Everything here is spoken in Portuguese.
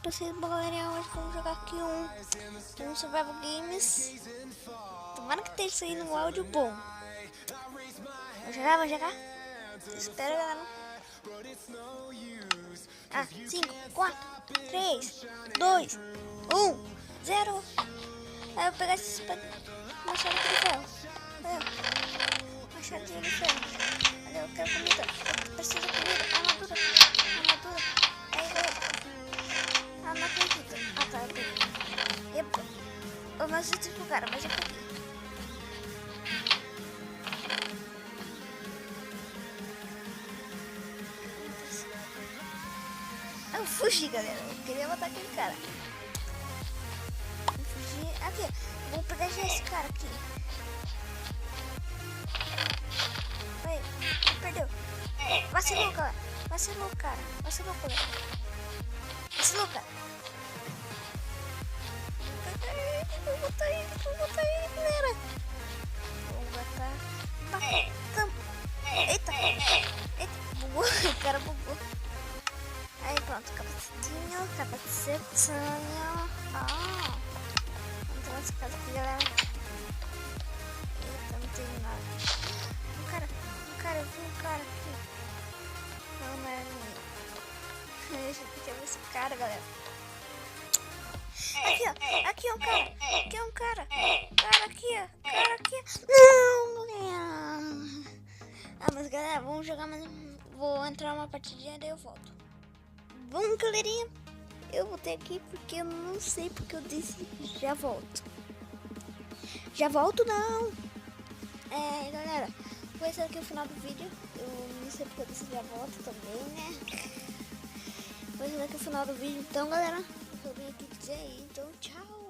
pra vocês, galerinha. Hoje vamos jogar aqui um Survival Games. Tomara que esteja saindo um áudio bom. Vamos jogar? Espera, galera. 5, 4, 3, 2, 1, 0. Aí eu vou pegar esse machado de ferro. Machadinho de ferro. Olha, eu quero comida. Eu preciso de comida. Armadura. Não acredito. Tá, eu peguei. Eu não assisti pro cara, mas eu peguei. Eu fugi, galera. Eu queria matar aquele cara. Eu fugi. Aqui, vou pegar já esse cara aqui. Vai, perdeu. Vacilou, cara. Vacilou, cara. Eu vou botar ele, galera. Vou botar. Eita, bugou. O cara bugou. Aí pronto, capacetinho. Vamos entrar nessa casa aqui, galera. Eita, não tem nada. Eu vi um cara aqui. Não é minha. Deixa eu ver esse cara, galera. Aqui é um cara. Cara aqui. Não, galera. Mas galera, vamos jogar mais Vou entrar numa partidinha, daí eu volto. Bom, galerinha, eu voltei aqui porque eu não sei porque eu disse já volto. Já volto não. Galera, vai ser aqui o final do vídeo. Eu não sei porque eu disse já volto também, né? Vai ser aqui o final do vídeo. Então, galera, eu vim aqui dizer aí. Então, tchau.